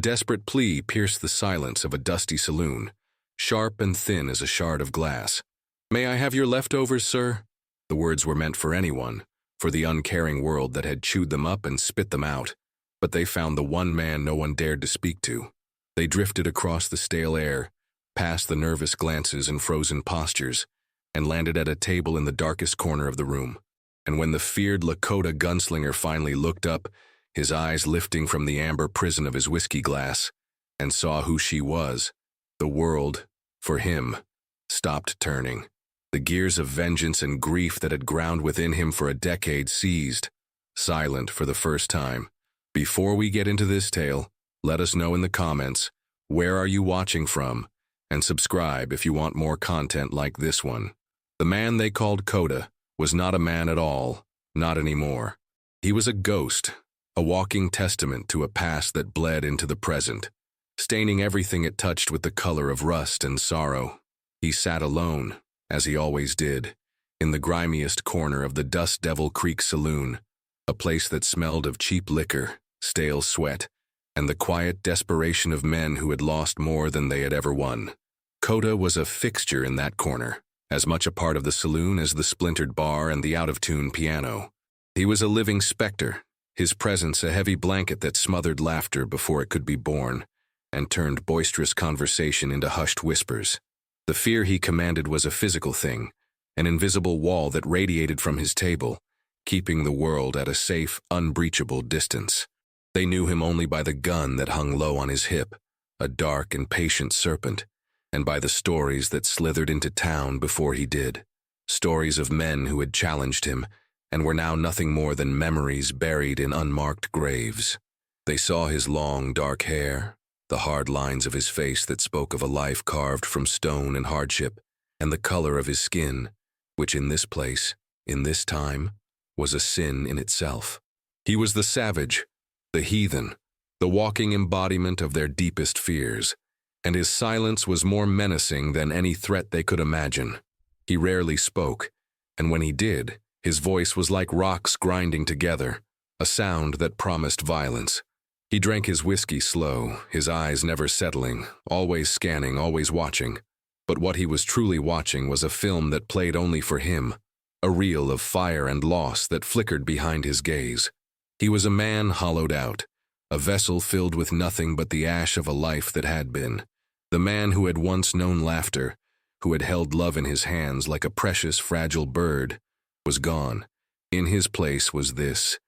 desperate plea pierced the silence of a dusty saloon, sharp and thin as a shard of glass. "May I have your leftovers, sir?" The words were meant for anyone, for the uncaring world that had chewed them up and spit them out, but they found the one man no one dared to speak to. They drifted across the stale air, past the nervous glances and frozen postures, and landed at a table in the darkest corner of the room. And when the feared Lakota gunslinger finally looked up, his eyes lifting from the amber prison of his whiskey glass, and saw who she was, the world, for him, stopped turning. The gears of vengeance and grief that had ground within him for a decade ceased, silent for the first time. Before we get into this tale, let us know in the comments, where are you watching from, and subscribe if you want more content like this one. The man they called Coda was not a man at all, not anymore. He was a ghost, a walking testament to a past that bled into the present, staining everything it touched with the color of rust and sorrow. He sat alone, as he always did, in the grimiest corner of the Dust Devil Creek Saloon, a place that smelled of cheap liquor, stale sweat, and the quiet desperation of men who had lost more than they had ever won. Coda was a fixture in that corner, as much a part of the saloon as the splintered bar and the out-of-tune piano. He was a living specter, his presence a heavy blanket that smothered laughter before it could be born, and turned boisterous conversation into hushed whispers. The fear he commanded was a physical thing, an invisible wall that radiated from his table, keeping the world at a safe, unbreachable distance. They knew him only by the gun that hung low on his hip, a dark and patient serpent, and by the stories that slithered into town before he did. Stories of men who had challenged him, and were now nothing more than memories buried in unmarked graves. They saw his long, dark hair, the hard lines of his face that spoke of a life carved from stone and hardship, and the color of his skin, which in this place, in this time, was a sin in itself. He was the savage, the heathen, the walking embodiment of their deepest fears, and his silence was more menacing than any threat they could imagine. He rarely spoke, and when he did, his voice was like rocks grinding together, a sound that promised violence. He drank his whiskey slow, his eyes never settling, always scanning, always watching. But what he was truly watching was a film that played only for him, a reel of fire and loss that flickered behind his gaze. He was a man hollowed out, a vessel filled with nothing but the ash of a life that had been. The man who had once known laughter, who had held love in his hands like a precious, fragile bird, was gone. In his place was this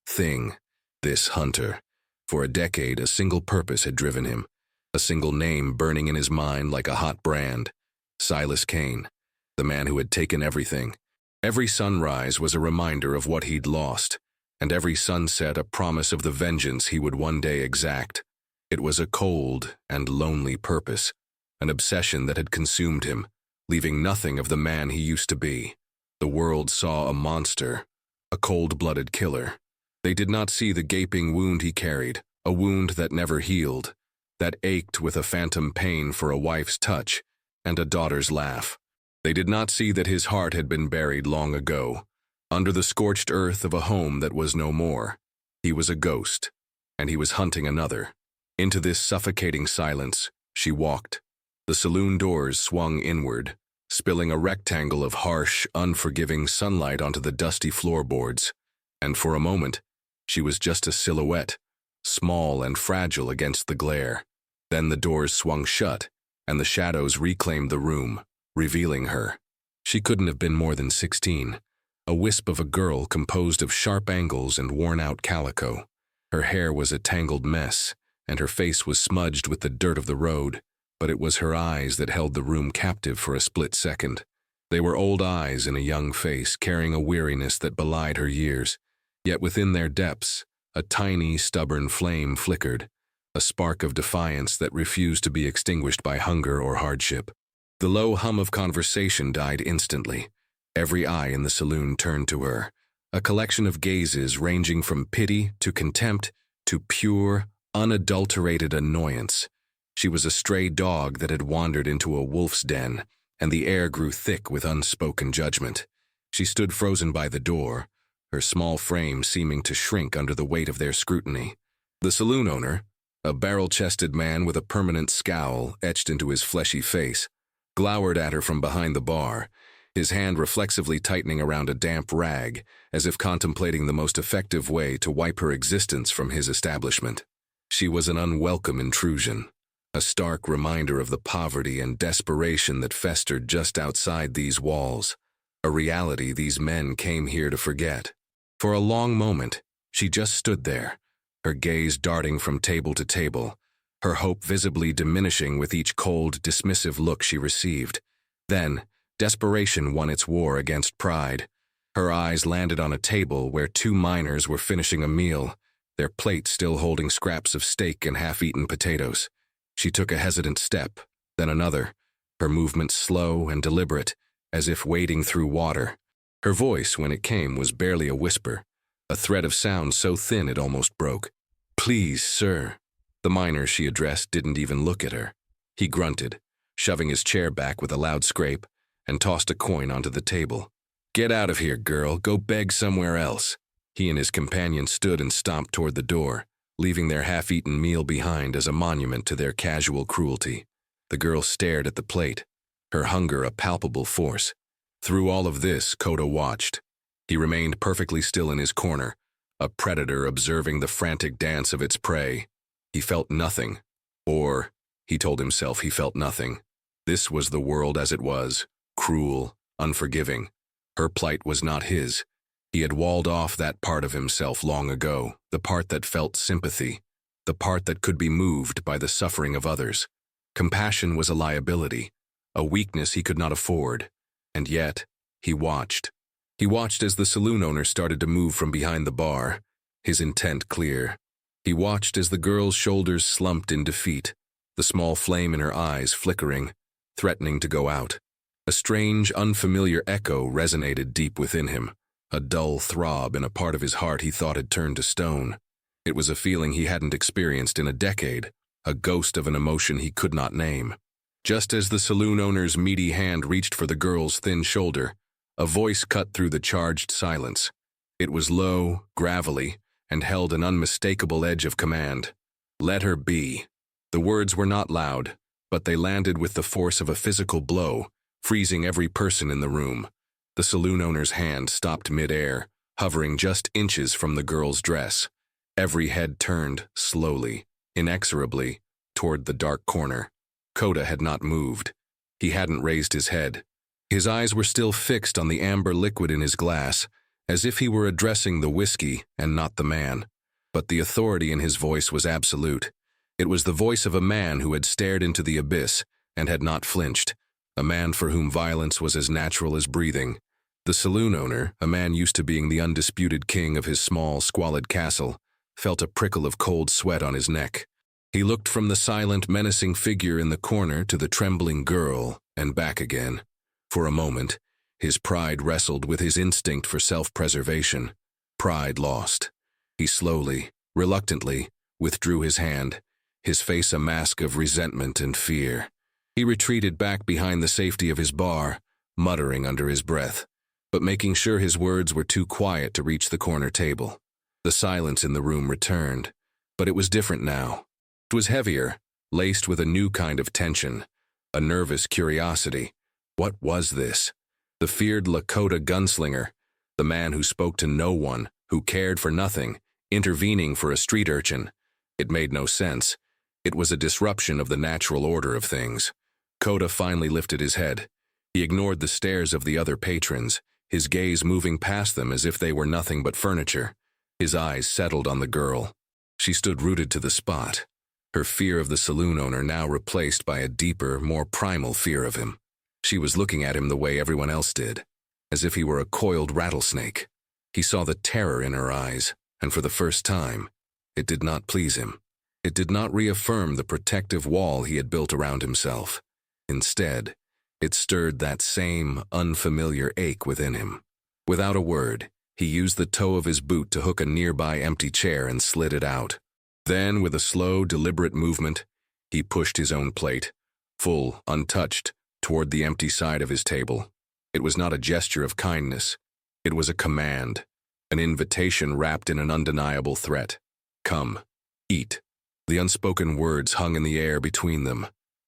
thing, this hunter. For a decade, a single purpose had driven him, a single name burning in his mind like a hot brand: Silas Kane, the man who had taken everything. Every sunrise was a reminder of what he'd lost, and every sunset a promise of the vengeance he would one day exact. It was a cold and lonely purpose, an obsession that had consumed him, leaving nothing of the man he used to be. The world saw a monster, a cold-blooded killer. They did not see the gaping wound he carried, a wound that never healed, that ached with a phantom pain for a wife's touch and a daughter's laugh. They did not see that his heart had been buried long ago, under the scorched earth of a home that was no more. He was a ghost, and he was hunting another. Into this suffocating silence, she walked. The saloon doors swung inward, spilling a rectangle of harsh, unforgiving sunlight onto the dusty floorboards, and for a moment, she was just a silhouette, small and fragile against the glare. Then the doors swung shut, and the shadows reclaimed the room, revealing her. She couldn't have been more than 16, a wisp of a girl composed of sharp angles and worn-out calico. Her hair was a tangled mess, and her face was smudged with the dirt of the road, but it was her eyes that held the room captive for a split second. They were old eyes in a young face, carrying a weariness that belied her years. Yet within their depths, a tiny, stubborn flame flickered, a spark of defiance that refused to be extinguished by hunger or hardship. The low hum of conversation died instantly. Every eye in the saloon turned to her, a collection of gazes ranging from pity to contempt to pure, unadulterated annoyance. She was a stray dog that had wandered into a wolf's den, and the air grew thick with unspoken judgment. She stood frozen by the door, her small frame seeming to shrink under the weight of their scrutiny. The saloon owner, a barrel-chested man with a permanent scowl etched into his fleshy face, glowered at her from behind the bar, his hand reflexively tightening around a damp rag, as if contemplating the most effective way to wipe her existence from his establishment. She was an unwelcome intrusion, a stark reminder of the poverty and desperation that festered just outside these walls, a reality these men came here to forget. For a long moment, she just stood there, her gaze darting from table to table, her hope visibly diminishing with each cold, dismissive look she received. Then, desperation won its war against pride. Her eyes landed on a table where two miners were finishing a meal, their plates still holding scraps of steak and half-eaten potatoes. She took a hesitant step, then another, her movements slow and deliberate, as if wading through water. Her voice, when it came, was barely a whisper, a thread of sound so thin it almost broke. "Please, sir." The miner she addressed didn't even look at her. He grunted, shoving his chair back with a loud scrape, and tossed a coin onto the table. "Get out of here, girl. Go beg somewhere else." He and his companion stood and stomped toward the door, leaving their half-eaten meal behind as a monument to their casual cruelty. The girl stared at the plate, her hunger a palpable force. Through all of this, Lakota watched. He remained perfectly still in his corner, a predator observing the frantic dance of its prey. He felt nothing. Or, he told himself he felt nothing. This was the world as it was, cruel, unforgiving. Her plight was not his. He had walled off that part of himself long ago, the part that felt sympathy, the part that could be moved by the suffering of others. Compassion was a liability, a weakness he could not afford. And yet, he watched. He watched as the saloon owner started to move from behind the bar, his intent clear. He watched as the girl's shoulders slumped in defeat, the small flame in her eyes flickering, threatening to go out. A strange, unfamiliar echo resonated deep within him, a dull throb in a part of his heart he thought had turned to stone. It was a feeling he hadn't experienced in a decade, a ghost of an emotion he could not name. Just as the saloon owner's meaty hand reached for the girl's thin shoulder, a voice cut through the charged silence. It was low, gravelly, and held an unmistakable edge of command. "Let her be." The words were not loud, but they landed with the force of a physical blow, freezing every person in the room. The saloon owner's hand stopped mid-air, hovering just inches from the girl's dress. Every head turned, slowly, inexorably, toward the dark corner. Lakota had not moved. He hadn't raised his head. His eyes were still fixed on the amber liquid in his glass, as if he were addressing the whiskey and not the man. But the authority in his voice was absolute. It was the voice of a man who had stared into the abyss and had not flinched, a man for whom violence was as natural as breathing. The saloon owner, a man used to being the undisputed king of his small, squalid castle, felt a prickle of cold sweat on his neck. He looked from the silent, menacing figure in the corner to the trembling girl and back again. For a moment, his pride wrestled with his instinct for self-preservation. Pride lost. He slowly, reluctantly, withdrew his hand, his face a mask of resentment and fear. He retreated back behind the safety of his bar, muttering under his breath, but making sure his words were too quiet to reach the corner table. The silence in the room returned, but it was different now. It was heavier, laced with a new kind of tension, a nervous curiosity. What was this? The feared Lakota gunslinger, the man who spoke to no one, who cared for nothing, intervening for a street urchin. It made no sense. It was a disruption of the natural order of things. Lakota finally lifted his head. He ignored the stares of the other patrons, his gaze moving past them as if they were nothing but furniture. His eyes settled on the girl. She stood rooted to the spot, her fear of the saloon owner now replaced by a deeper, more primal fear of him. She was looking at him the way everyone else did, as if he were a coiled rattlesnake. He saw the terror in her eyes, and for the first time, it did not please him. It did not reaffirm the protective wall he had built around himself. Instead, it stirred that same unfamiliar ache within him. Without a word, he used the toe of his boot to hook a nearby empty chair and slid it out. Then, with a slow, deliberate movement, he pushed his own plate, full, untouched, toward the empty side of his table. It was not a gesture of kindness. It was a command, an invitation wrapped in an undeniable threat. Come, eat. The unspoken words hung in the air between them.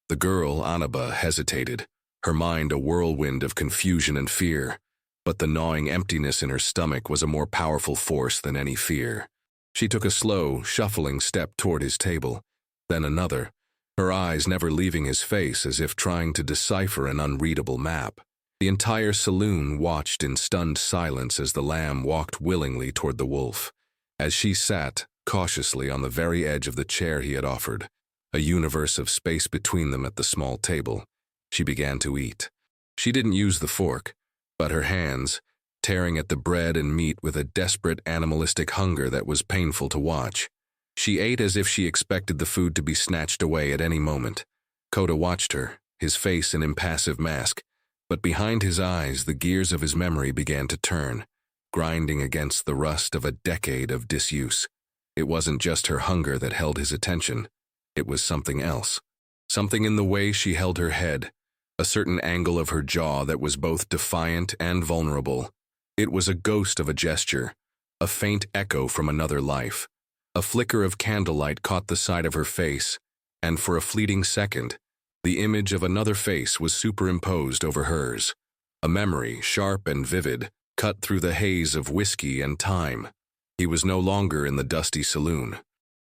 The girl, Anaba, hesitated, her mind a whirlwind of confusion and fear, but the gnawing emptiness in her stomach was a more powerful force than any fear. She took a slow, shuffling step toward his table, then another, her eyes never leaving his face as if trying to decipher an unreadable map. The entire saloon watched in stunned silence as the lamb walked willingly toward the wolf. As she sat, cautiously on the very edge of the chair he had offered, a universe of space between them at the small table, she began to eat. She didn't use the fork, but her hands, tearing at the bread and meat with a desperate animalistic hunger that was painful to watch. She ate as if she expected the food to be snatched away at any moment. Kota watched her, his face an impassive mask, but behind his eyes the gears of his memory began to turn, grinding against the rust of a decade of disuse. It wasn't just her hunger that held his attention. It was something else. Something in the way she held her head, a certain angle of her jaw that was both defiant and vulnerable. It was a ghost of a gesture, a faint echo from another life. A flicker of candlelight caught the side of her face, and for a fleeting second, the image of another face was superimposed over hers. A memory, sharp and vivid, cut through the haze of whiskey and time. He was no longer in the dusty saloon.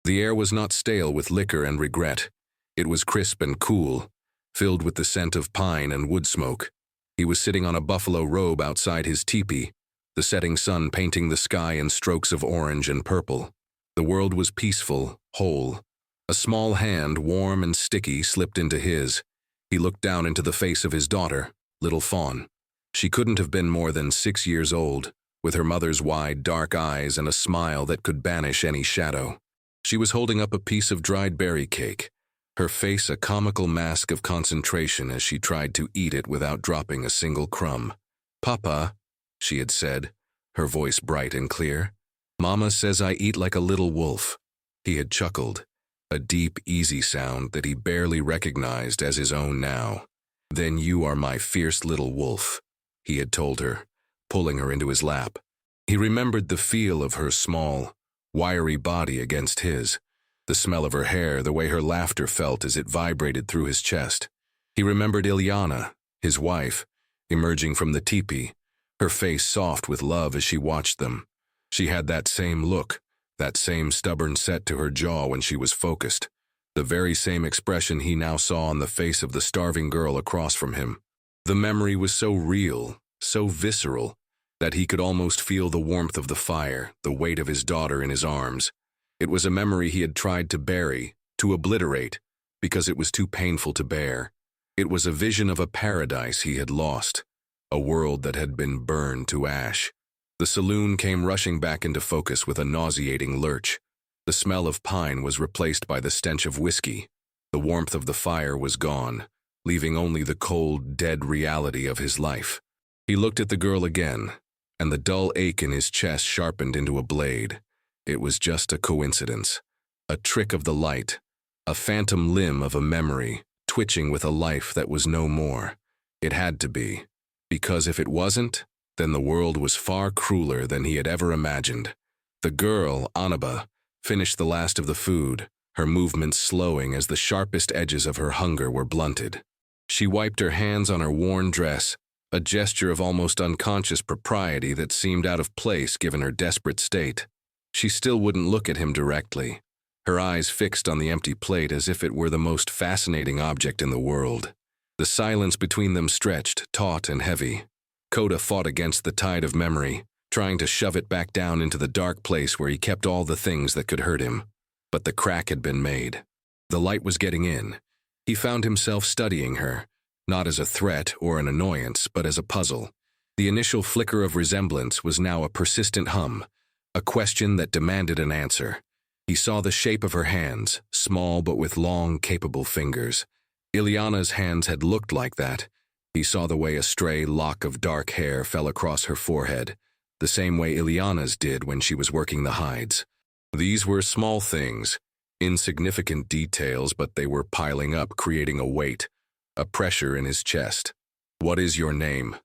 The air was not stale with liquor and regret. It was crisp and cool, filled with the scent of pine and wood smoke. He was sitting on a buffalo robe outside his teepee, the setting sun painting the sky in strokes of orange and purple. The world was peaceful, whole. A small hand, warm and sticky, slipped into his. He looked down into the face of his daughter, little Fawn. She couldn't have been more than 6 years old, with her mother's wide, dark eyes and a smile that could banish any shadow. She was holding up a piece of dried berry cake, her face a comical mask of concentration as she tried to eat it without dropping a single crumb. "Papa," she had said, her voice bright and clear. "Mama says I eat like a little wolf." He had chuckled, a deep, easy sound that he barely recognized as his own now. "Then you are my fierce little wolf," he had told her, pulling her into his lap. He remembered the feel of her small, wiry body against his, the smell of her hair, the way her laughter felt as it vibrated through his chest. He remembered Ilyana, his wife, emerging from the teepee, her face soft with love as she watched them. She had that same look, that same stubborn set to her jaw when she was focused, the very same expression he now saw on the face of the starving girl across from him. The memory was so real, so visceral, that he could almost feel the warmth of the fire, the weight of his daughter in his arms. It was a memory he had tried to bury, to obliterate, because it was too painful to bear. It was a vision of a paradise he had lost, a world that had been burned to ash. The saloon came rushing back into focus with a nauseating lurch. The smell of pine was replaced by the stench of whiskey. The warmth of the fire was gone, leaving only the cold, dead reality of his life. He looked at the girl again, and the dull ache in his chest sharpened into a blade. It was just a coincidence, a trick of the light, a phantom limb of a memory, twitching with a life that was no more. It had to be, because if it wasn't, then the world was far crueler than he had ever imagined. The girl, Anaba, finished the last of the food, her movements slowing as the sharpest edges of her hunger were blunted. She wiped her hands on her worn dress, a gesture of almost unconscious propriety that seemed out of place given her desperate state. She still wouldn't look at him directly, her eyes fixed on the empty plate as if it were the most fascinating object in the world. The silence between them stretched, taut and heavy. Kota fought against the tide of memory, trying to shove it back down into the dark place where he kept all the things that could hurt him. But the crack had been made. The light was getting in. He found himself studying her, not as a threat or an annoyance, but as a puzzle. The initial flicker of resemblance was now a persistent hum, a question that demanded an answer. He saw the shape of her hands, small but with long, capable fingers. Ilyana's hands had looked like that. He saw the way a stray lock of dark hair fell across her forehead, the same way Ilyana's did when she was working the hides. These were small things, insignificant details, but they were piling up, creating a weight, a pressure in his chest. "What is your name?"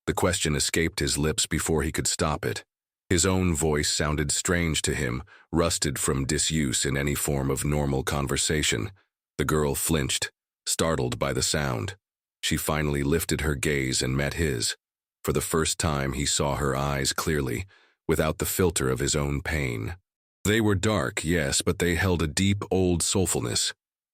The question escaped his lips before he could stop it. His own voice sounded strange to him, rusted from disuse in any form of normal conversation. The girl flinched, startled by the sound. She finally lifted her gaze and met his. For the first time he saw her eyes clearly, without the filter of his own pain. They were dark, yes, but they held a deep, old soulfulness.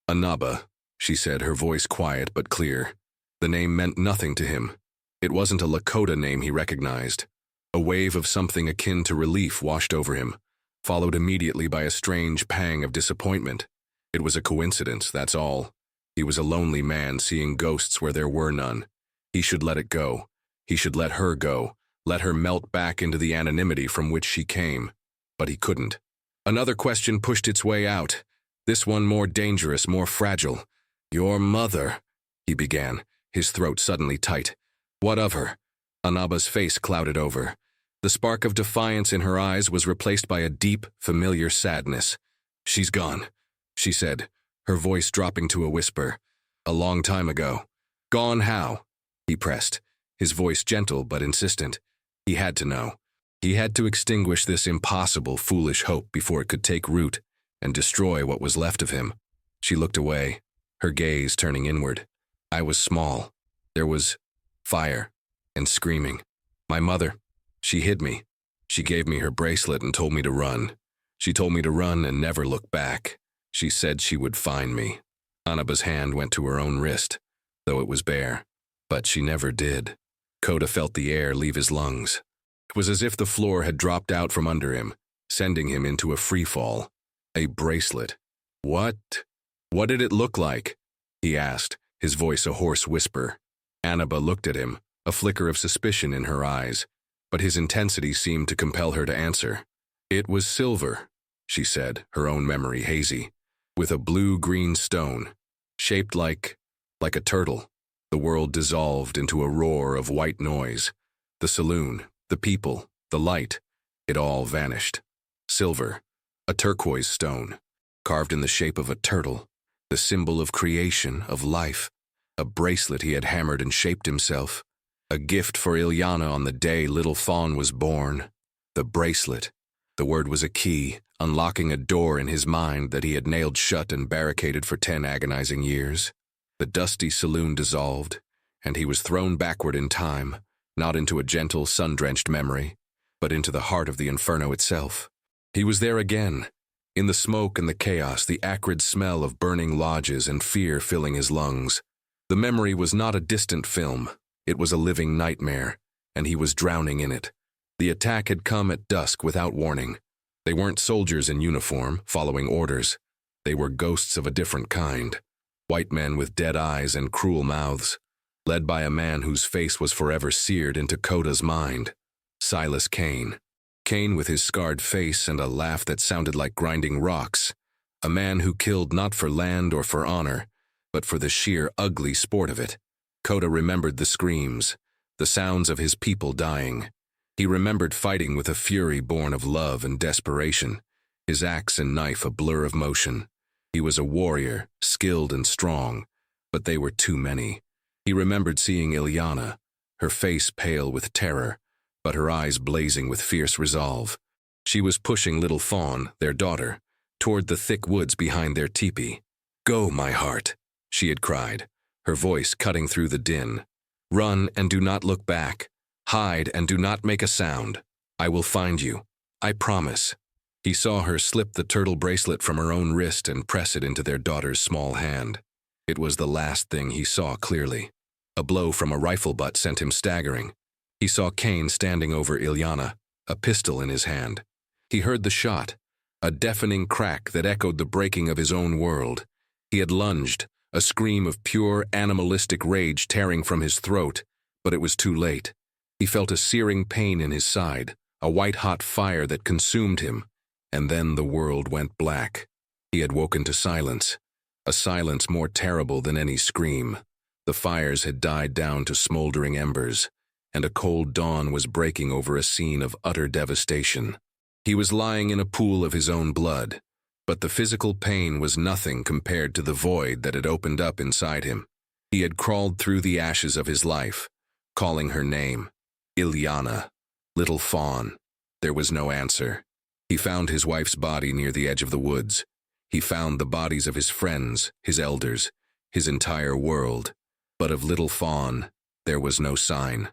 "Anaba," she said, her voice quiet but clear. The name meant nothing to him. It wasn't a Lakota name he recognized. A wave of something akin to relief washed over him, followed immediately by a strange pang of disappointment. It was a coincidence, that's all. He was a lonely man seeing ghosts where there were none. He should let it go. He should let her go, let her melt back into the anonymity from which she came. But he couldn't. Another question pushed its way out, this one more dangerous, more fragile. "Your mother," he began, his throat suddenly tight. "What of her?" Anaba's face clouded over. The spark of defiance in her eyes was replaced by a deep, familiar sadness. "She's gone," she said, her voice dropping to a whisper. "A long time ago." "Gone how?" he pressed, his voice gentle but insistent. He had to know. He had to extinguish this impossible, foolish hope before it could take root and destroy what was left of him. She looked away, her gaze turning inward. "I was small. There was fire and screaming. My mother, she hid me. She gave me her bracelet and told me to run. She told me to run and never look back. She said she would find me." Anaba's hand went to her own wrist, though it was bare. But she never did. Koda felt the air leave his lungs. It was as if the floor had dropped out from under him, sending him into a free fall. A bracelet. What did it look like? He asked, his voice a hoarse whisper. Anaba looked at him, a flicker of suspicion in her eyes, but his intensity seemed to compel her to answer. "It was silver," she said, her own memory hazy, "with a blue-green stone, shaped like a turtle." The world dissolved into a roar of white noise. The saloon, the people, the light, it all vanished. Silver, a turquoise stone, carved in the shape of a turtle, the symbol of creation, of life, a bracelet he had hammered and shaped himself, a gift for Ilyana on the day little Fawn was born. The bracelet. The word was a key, unlocking a door in his mind that he had nailed shut and barricaded for 10 agonizing years. The dusty saloon dissolved, and he was thrown backward in time, not into a gentle, sun-drenched memory, but into the heart of the inferno itself. He was there again, in the smoke and the chaos, the acrid smell of burning lodges and fear filling his lungs. The memory was not a distant film, it was a living nightmare, and he was drowning in it. The attack had come at dusk without warning. They weren't soldiers in uniform, following orders. They were ghosts of a different kind. White men with dead eyes and cruel mouths, led by a man whose face was forever seared into Koda's mind. Silas Kane. Kane with his scarred face and a laugh that sounded like grinding rocks. A man who killed not for land or for honor, but for the sheer ugly sport of it. Koda remembered the screams, the sounds of his people dying. He remembered fighting with a fury born of love and desperation, his axe and knife a blur of motion. He was a warrior, skilled and strong, but they were too many. He remembered seeing Ilyana, her face pale with terror, but her eyes blazing with fierce resolve. She was pushing little Fawn, their daughter, toward the thick woods behind their teepee. "Go, my heart," she had cried, her voice cutting through the din. "Run and do not look back. Hide and do not make a sound. I will find you. I promise." He saw her slip the turtle bracelet from her own wrist and press it into their daughter's small hand. It was the last thing he saw clearly. A blow from a rifle butt sent him staggering. He saw Kane standing over Ilyana, a pistol in his hand. He heard the shot, a deafening crack that echoed the breaking of his own world. He had lunged, a scream of pure animalistic rage tearing from his throat, but it was too late. He felt a searing pain in his side, a white-hot fire that consumed him. And then the world went black. He had woken to silence, a silence more terrible than any scream. The fires had died down to smoldering embers, and a cold dawn was breaking over a scene of utter devastation. He was lying in a pool of his own blood, but the physical pain was nothing compared to the void that had opened up inside him. He had crawled through the ashes of his life, calling her name, Ilyana, little Fawn. There was no answer. He found his wife's body near the edge of the woods. He found the bodies of his friends, his elders, his entire world. But of little Fawn, there was no sign,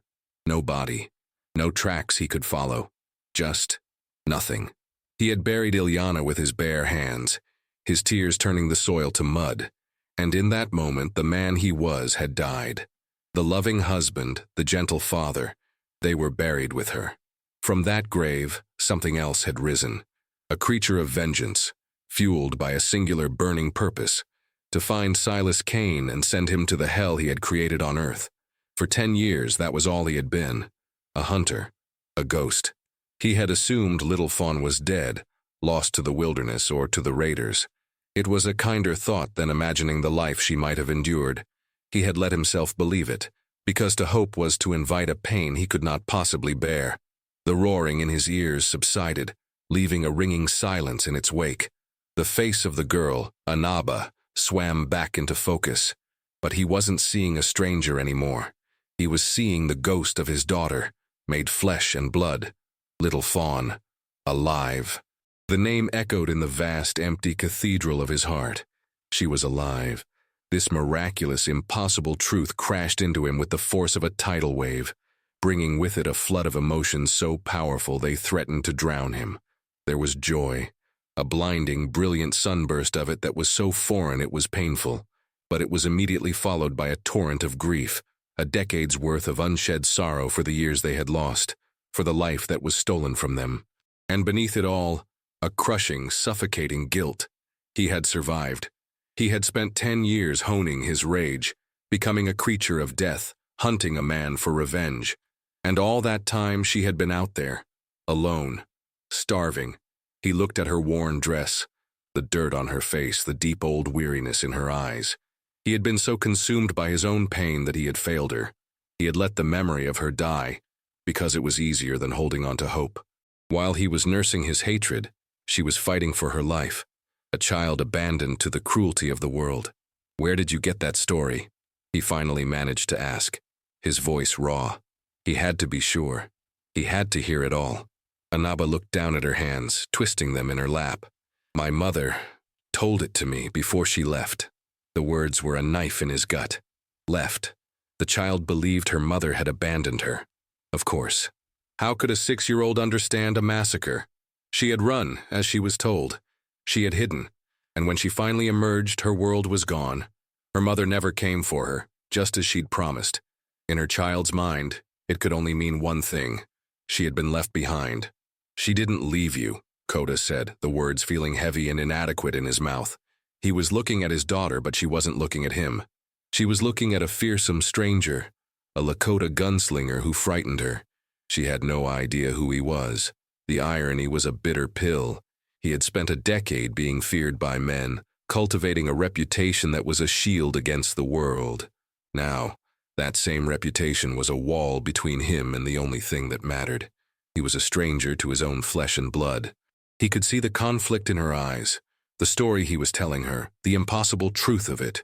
no body, no tracks he could follow. Just nothing. He had buried Ilyana with his bare hands, his tears turning the soil to mud, and in that moment the man he was had died. The loving husband, the gentle father, they were buried with her. From that grave, something else had risen, a creature of vengeance, fueled by a singular burning purpose, to find Silas Kane and send him to the hell he had created on earth. For 10 years, that was all he had been, a hunter, a ghost. He had assumed Little Fawn was dead, lost to the wilderness or to the raiders. It was a kinder thought than imagining the life she might have endured. He had let himself believe it, because to hope was to invite a pain he could not possibly bear. The roaring in his ears subsided, leaving a ringing silence in its wake. The face of the girl, Anaba, swam back into focus. But he wasn't seeing a stranger anymore. He was seeing the ghost of his daughter, made flesh and blood. Little Fawn, alive. The name echoed in the vast, empty cathedral of his heart. She was alive. This miraculous, impossible truth crashed into him with the force of a tidal wave, bringing with it a flood of emotions so powerful they threatened to drown him. There was joy, a blinding, brilliant sunburst of it that was so foreign it was painful, but it was immediately followed by a torrent of grief, a decade's worth of unshed sorrow for the years they had lost, for the life that was stolen from them. And beneath it all, a crushing, suffocating guilt. He had survived. He had spent 10 years honing his rage, becoming a creature of death, hunting a man for revenge. And all that time she had been out there, alone, starving. He looked at her worn dress, the dirt on her face, the deep old weariness in her eyes. He had been so consumed by his own pain that he had failed her. He had let the memory of her die, because it was easier than holding on to hope. While he was nursing his hatred, she was fighting for her life, a child abandoned to the cruelty of the world. "Where did you get that story?" he finally managed to ask, his voice raw. He had to be sure. He had to hear it all. Anaba looked down at her hands, twisting them in her lap. "My mother told it to me before she left." The words were a knife in his gut. Left. The child believed her mother had abandoned her. Of course. How could a 6-year-old understand a massacre? She had run, as she was told. She had hidden, and when she finally emerged, her world was gone. Her mother never came for her, just as she'd promised. In her child's mind, it could only mean one thing. She had been left behind. "She didn't leave you," Coda said, the words feeling heavy and inadequate in his mouth. He was looking at his daughter, but she wasn't looking at him. She was looking at a fearsome stranger, a Lakota gunslinger who frightened her. She had no idea who he was. The irony was a bitter pill. He had spent a decade being feared by men, cultivating a reputation that was a shield against the world. Now, that same reputation was a wall between him and the only thing that mattered. He was a stranger to his own flesh and blood. He could see the conflict in her eyes, the story he was telling her, the impossible truth of it,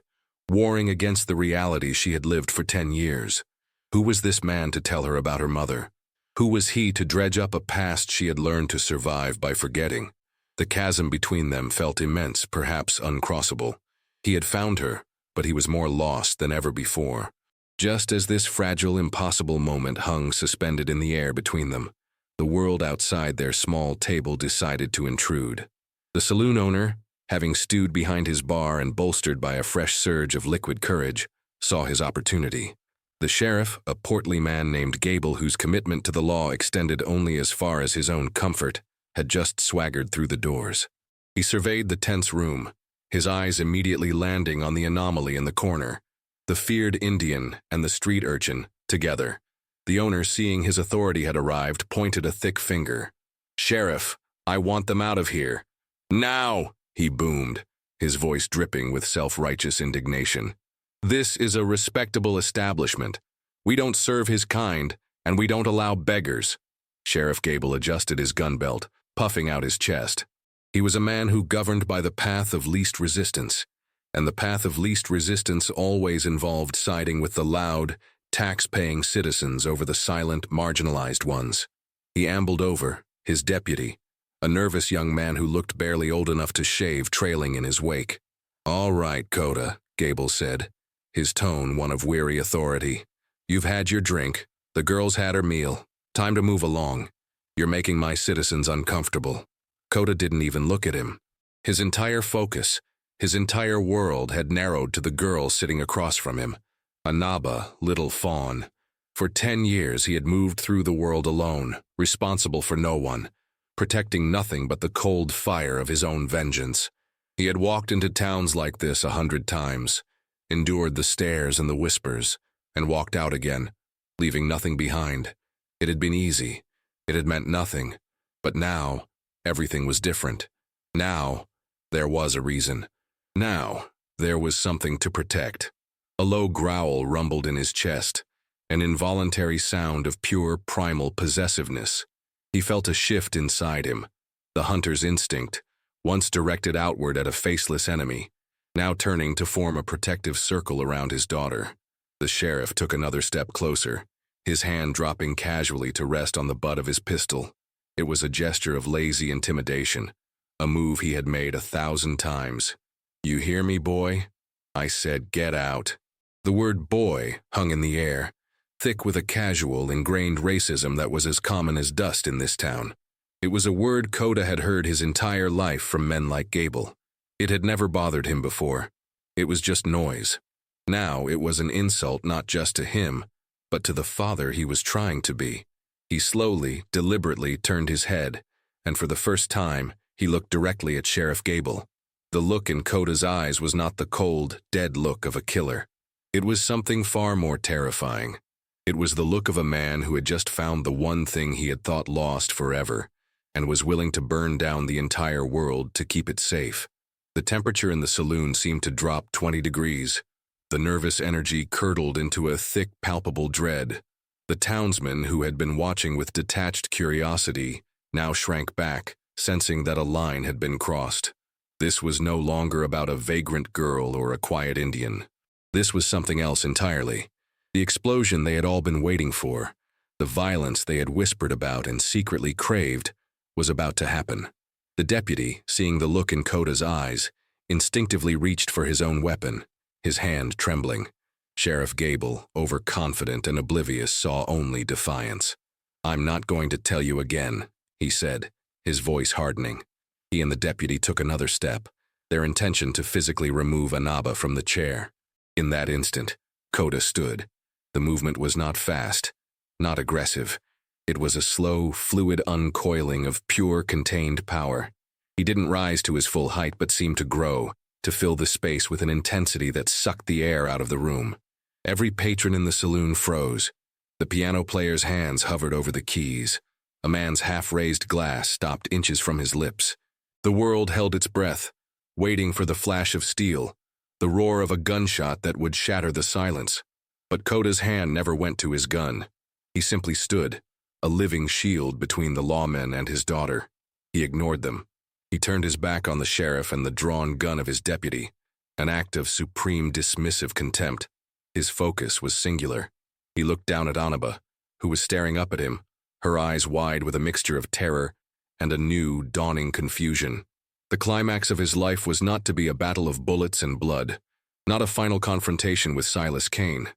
warring against the reality she had lived for 10 years. Who was this man to tell her about her mother? Who was he to dredge up a past she had learned to survive by forgetting? The chasm between them felt immense, perhaps uncrossable. He had found her, but he was more lost than ever before. Just as this fragile, impossible moment hung suspended in the air between them, the world outside their small table decided to intrude. The saloon owner, having stewed behind his bar and bolstered by a fresh surge of liquid courage, saw his opportunity. The sheriff, a portly man named Gable whose commitment to the law extended only as far as his own comfort, had just swaggered through the doors. He surveyed the tense room, his eyes immediately landing on the anomaly in the corner, the feared Indian and the street urchin, together. The owner, seeing his authority had arrived, pointed a thick finger. "Sheriff, I want them out of here. Now!" he boomed, his voice dripping with self-righteous indignation. "This is a respectable establishment. We don't serve his kind, and we don't allow beggars." Sheriff Gable adjusted his gun belt, puffing out his chest. He was a man who governed by the path of least resistance, and the path of least resistance always involved siding with the loud, tax-paying citizens over the silent, marginalized ones. He ambled over, his deputy, a nervous young man who looked barely old enough to shave, trailing in his wake. "All right, Coda," Gable said, his tone one of weary authority. "You've had your drink. The girl's had her meal. Time to move along. You're making my citizens uncomfortable." Coda didn't even look at him. His entire focus, his entire world had narrowed to the girl sitting across from him, a Naba little fawn. For 10 years he had moved through the world alone, responsible for no one, protecting nothing but the cold fire of his own vengeance. He had walked into towns like this 100 times, endured the stares and the whispers, and walked out again, leaving nothing behind. It had been easy. It had meant nothing. But now, everything was different. Now, there was a reason. Now, there was something to protect. A low growl rumbled in his chest, an involuntary sound of pure primal possessiveness. He felt a shift inside him, the hunter's instinct, once directed outward at a faceless enemy, now turning to form a protective circle around his daughter. The sheriff took another step closer, his hand dropping casually to rest on the butt of his pistol. It was a gesture of lazy intimidation, a move he had made 1,000 times. "You hear me, boy? I said get out." The word boy hung in the air, thick with a casual, ingrained racism that was as common as dust in this town. It was a word Coda had heard his entire life from men like Gable. It had never bothered him before. It was just noise. Now it was an insult not just to him, but to the father he was trying to be. He slowly, deliberately turned his head, and for the first time, he looked directly at Sheriff Gable. The look in Coda's eyes was not the cold, dead look of a killer. It was something far more terrifying. It was the look of a man who had just found the one thing he had thought lost forever, and was willing to burn down the entire world to keep it safe. The temperature in the saloon seemed to drop 20 degrees. The nervous energy curdled into a thick, palpable dread. The townsmen who had been watching with detached curiosity now shrank back, sensing that a line had been crossed. This was no longer about a vagrant girl or a quiet Indian. This was something else entirely. The explosion they had all been waiting for, the violence they had whispered about and secretly craved, was about to happen. The deputy, seeing the look in Coda's eyes, instinctively reached for his own weapon, his hand trembling. Sheriff Gable, overconfident and oblivious, saw only defiance. "I'm not going to tell you again," he said, his voice hardening. He and the deputy took another step, their intention to physically remove Anaba from the chair. In that instant, Coda stood. The movement was not fast, not aggressive. It was a slow, fluid uncoiling of pure, contained power. He didn't rise to his full height but seemed to grow, to fill the space with an intensity that sucked the air out of the room. Every patron in the saloon froze. The piano player's hands hovered over the keys. A man's half-raised glass stopped inches from his lips. The world held its breath, waiting for the flash of steel, the roar of a gunshot that would shatter the silence. But Coda's hand never went to his gun. He simply stood, a living shield between the lawman and his daughter. He ignored them. He turned his back on the sheriff and the drawn gun of his deputy, an act of supreme dismissive contempt. His focus was singular. He looked down at Anaba, who was staring up at him, her eyes wide with a mixture of terror and a new, dawning confusion. The climax of his life was not to be a battle of bullets and blood, not a final confrontation with Silas Kane.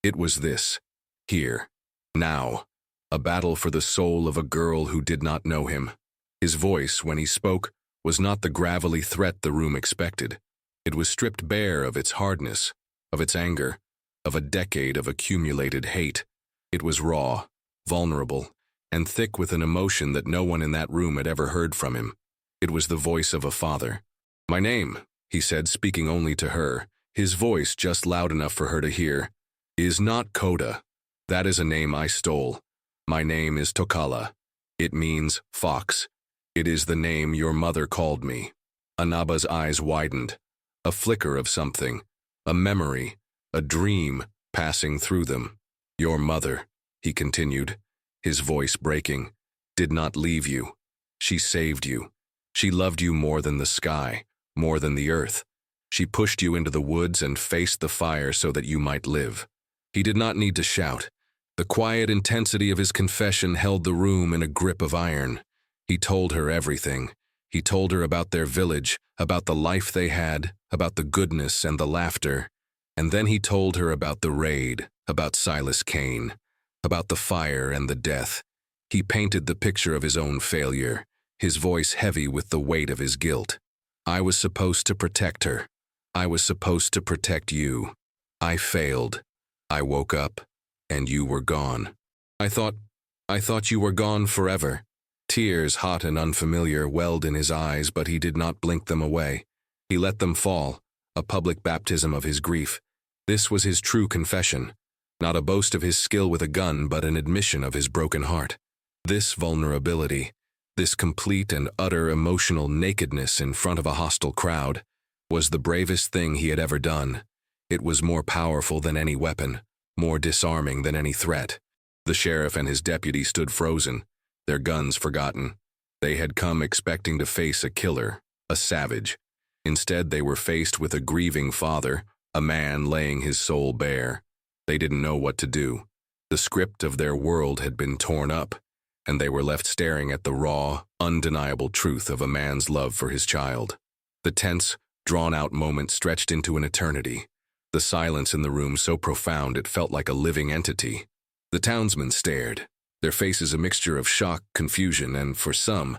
It was this, here, now, a battle for the soul of a girl who did not know him. His voice, when he spoke, was not the gravelly threat the room expected. It was stripped bare of its hardness, of its anger, of a decade of accumulated hate. It was raw, vulnerable, and thick with an emotion that no one in that room had ever heard from him. It was the voice of a father. "My name," he said, speaking only to her, his voice just loud enough for her to hear, "is not Coda. That is a name I stole. My name is Tokala. It means fox. It is the name your mother called me." Anaba's eyes widened, a flicker of something, a memory, a dream passing through them. "Your mother," he continued, his voice breaking, "did not leave you. She saved you. She loved you more than the sky, more than the earth. She pushed you into the woods and faced the fire so that you might live." He did not need to shout. The quiet intensity of his confession held the room in a grip of iron. He told her everything. He told her about their village, about the life they had, about the goodness and the laughter. And then he told her about the raid, about Silas Kane, about the fire and the death. He painted the picture of his own failure, his voice heavy with the weight of his guilt. I was supposed to protect her. I was supposed to protect you. I failed. I woke up, and you were gone. I thought you were gone forever. Tears, hot and unfamiliar, welled in his eyes, but he did not blink them away. He let them fall, a public baptism of his grief. This was his true confession, not a boast of his skill with a gun, but an admission of his broken heart. This vulnerability, this complete and utter emotional nakedness in front of a hostile crowd, was the bravest thing he had ever done. It was more powerful than any weapon, more disarming than any threat. The sheriff and his deputy stood frozen, their guns forgotten. They had come expecting to face a killer, a savage. Instead, they were faced with a grieving father, a man laying his soul bare. They didn't know what to do. The script of their world had been torn up, and they were left staring at the raw, undeniable truth of a man's love for his child. The tense, drawn-out moment stretched into an eternity. The silence in the room so profound it felt like a living entity. The townsmen stared, their faces a mixture of shock, confusion, and, for some,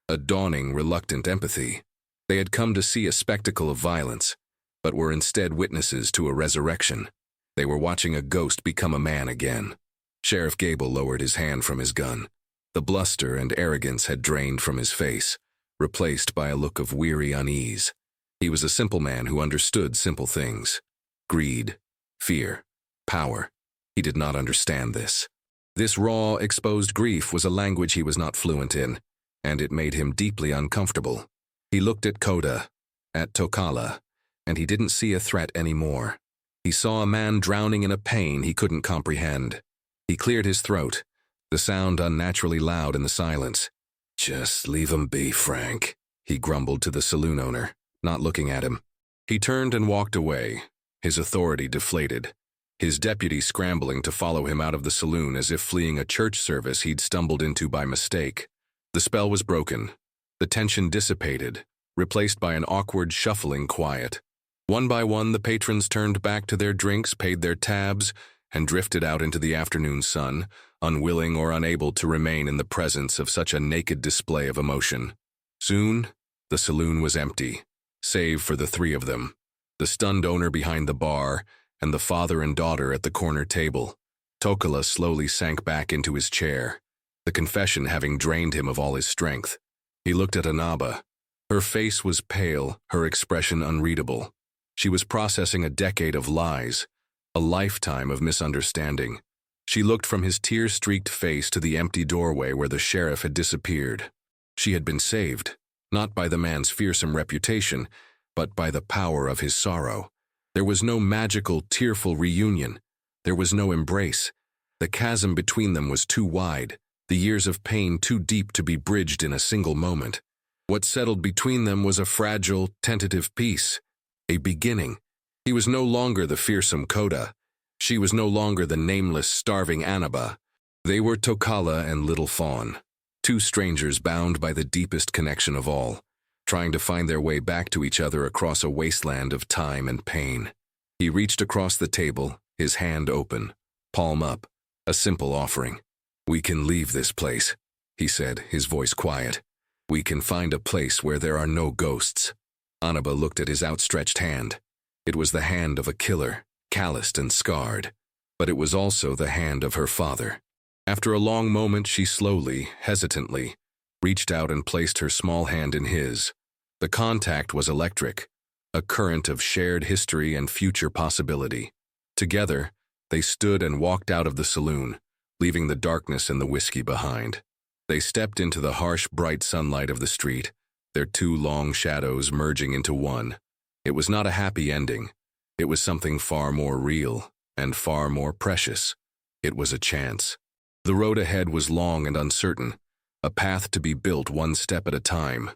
a dawning, reluctant empathy. They had come to see a spectacle of violence, but were instead witnesses to a resurrection. They were watching a ghost become a man again. Sheriff Gable lowered his hand from his gun. The bluster and arrogance had drained from his face, replaced by a look of weary unease. He was a simple man who understood simple things. Greed, fear, power. He did not understand this. This raw, exposed grief was a language he was not fluent in, and it made him deeply uncomfortable. He looked at Coda, at Tokala, and he didn't see a threat anymore. He saw a man drowning in a pain he couldn't comprehend. He cleared his throat, the sound unnaturally loud in the silence. "Just leave him be, Frank," he grumbled to the saloon owner, not looking at him. He turned and walked away, his authority deflated, his deputy scrambling to follow him out of the saloon as if fleeing a church service he'd stumbled into by mistake. The spell was broken. The tension dissipated, replaced by an awkward, shuffling quiet. One by one, the patrons turned back to their drinks, paid their tabs, and drifted out into the afternoon sun, unwilling or unable to remain in the presence of such a naked display of emotion. Soon, the saloon was empty, save for the three of them, the stunned owner behind the bar, and the father and daughter at the corner table. Tokala slowly sank back into his chair, the confession having drained him of all his strength. He looked at Anaba. Her face was pale, her expression unreadable. She was processing a decade of lies, a lifetime of misunderstanding. She looked from his tear-streaked face to the empty doorway where the sheriff had disappeared. She had been saved, not by the man's fearsome reputation, but by the power of his sorrow. There was no magical, tearful reunion. There was no embrace. The chasm between them was too wide, the years of pain too deep to be bridged in a single moment. What settled between them was a fragile, tentative peace, a beginning. He was no longer the fearsome Coda. She was no longer the nameless, starving Anaba. They were Tokala and Little Fawn, two strangers bound by the deepest connection of all, trying to find their way back to each other across a wasteland of time and pain. He reached across the table, his hand open, palm up, a simple offering. "We can leave this place," he said, his voice quiet. "We can find a place where there are no ghosts." Anaba looked at his outstretched hand. It was the hand of a killer, calloused and scarred, but it was also the hand of her father. After a long moment, she slowly, hesitantly, reached out and placed her small hand in his. The contact was electric, a current of shared history and future possibility. Together, they stood and walked out of the saloon, leaving the darkness and the whiskey behind. They stepped into the harsh, bright sunlight of the street, their two long shadows merging into one. It was not a happy ending. It was something far more real and far more precious. It was a chance. The road ahead was long and uncertain, a path to be built one step at a time.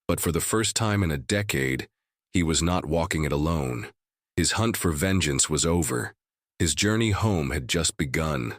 But for the first time in a decade, he was not walking it alone. His hunt for vengeance was over. His journey home had just begun.